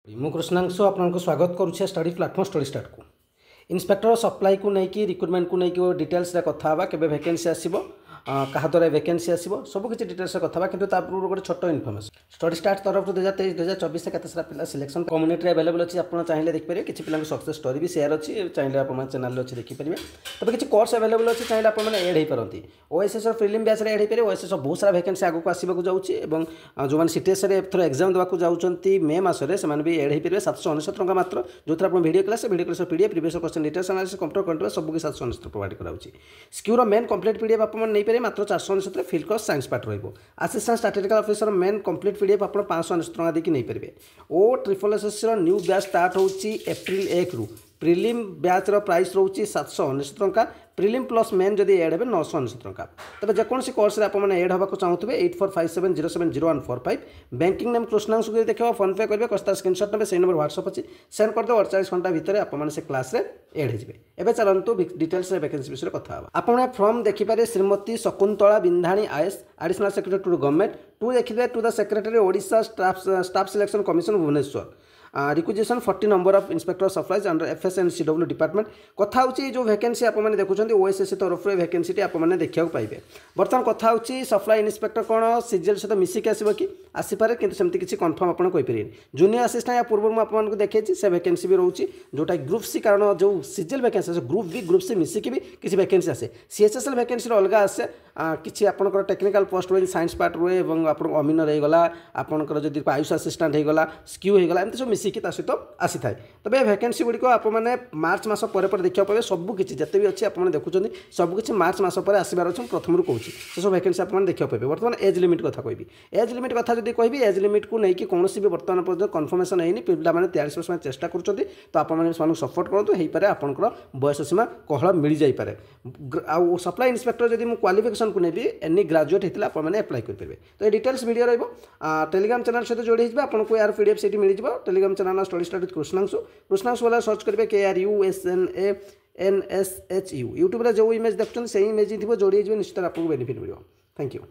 मु कृष्णांशु आपको स्वागत करुच्छे स्टडी प्लाटफर्म स्टडी स्टार्ट को इन्स्पेक्टर सप्लाई को लेकिन रिक्रुटमेंट को लेकिन डिटेल्स कथा के वैकेंसी आसो क्या द्वारा वैकेंसी आसो सबकि डिटेल्स कथा कि गोटे छोट इनफर्मेशन स्टडी स्टार्ट तरफ 2023-2024 केते सारा पिला सिलेक्शन कम्युनिटी अवेलेबल अच्छी आप चाहिए देखिए किसी पिला सक्सेस स्टोरी भी शेयर अच्छी चाहिए आप चैनल अच्छी देखिपारे तब किसी कोर्स अवेलेबल अच्छी चाहिए आप एड हो पारती ओएसएस प्रिलिम बैच एड हो पारे ओएसएस बहुत सारा वैकेंसी आगे आसवाक जाऊँगी और जो मैंने सीटीएस एथर एग्जाम देवाक जाऊँगी मे मसरे से भी एड हो पारे 799 टंका मात्र जो आप video class PDF previous question details analysis computer control सबको 799 प्रोवाइड कराऊँगी स्क्यूर मेन कंप्लीट पीडीएफ आप मात्र 499 फिल्ड कोर्स साइंस पार्ट रही assistant statistical officer main complete PDF आप 599 टंका देकी नहीं पारे O triple SS new batch start होची एप्रिल 1 रु प्रिलिम बैच प्राइस रोचे 799 टंका प्रिलिम प्लस मेन जदि एड हे 999 टंका तब जेकोसी कोर्स आपने एड होगा चाहूबे 8457070145 बैंकिंग नेम कृष्णांशु देखा फोन पे करेंगे कस्ता स्क्रीनशॉट ने से नंबर व्हाट्सअप अच्छी सेंड करदे 48 घंटा भितर आपने क्लास एड हो चलतु डिटेल्स वैकेंसी विषय कथा आपने फ्रॉम देखिपारे Shrimati Shakuntala Bindhani IAS additional secretary to government to देखिए to the secretary Odisha staff selection commission Bhubaneswar requisition 40 number of inspector supplies under FSNCW department कथा होची जो वैकेंसी आप देखुं ओएसएस तरफ वैकेंसी आपने देखा पाइबे बर्तमान कथा होची सप्लाई इंस्पेक्टर कौन सीजीएल सहित मिसिक आसो कि आसीपारे कि सेमती किसी कन्फर्म आपन कहीपर जूनियर असिस्टेंट या पूर्व मुझे देखी से वैकेंसी भी रोचे जोटा ग्रुप सी कारण जो CGL vacancy group B group C मिसिक भी किसी वैकेंसी आसे सीएचएसएल वैकेंसी अलग आसे किसी आपंकर टेक्निकल पोस्ट रही साइंस पार्ट रुए और आप अमीनर होगा आपंकर जब आयुष असिस्टेंट होगा स्क्यू होगा एमती सब मिसिकी सहित आसी थाए तबे वैकेंसी गुड़िक आपने मार्च मास पर देखा पाए सबकि जिते भी अच्छी आपने देखुं सबकि मार्च मास पर आसबार अच्छे प्रथम कहूँ से सब वैकेंसी आपने देखा पाए बर्तमान एज लिमिट कथा कहि एज लिमिट कथा जब कहि एज लिमिट को लेकिन कौन भी बर्तमान पर्यटन कन्फर्मेशन होनी पिला मैंने 43 वर्ष चेष्टा कर तो आपने सपोर्ट करूँ हो पारे आपंकर बयस सीमा कहल मिल जापे आउ सप्लाई इंस्पेक्टर जब क्वालिफिकेशन को नेबी एनी ग्रेजुएट होता आपने एप्लाई करेंगे तो ये डिटेल्स वीडियो रहा टेलीग्राम चैनल सहित जोड़ी आपको यार पीडीएफ से मिल जाए टेलीग्राम चैनल स्टडी स्टार्ट कृष्णांशु वाला सर्च करेंगे KRUSNANSHU यूट्यूब जो इमेज देखते हैं से इमेज थी जोड़ी निश्चित आपको बेनिफिट मिले थैंक यू।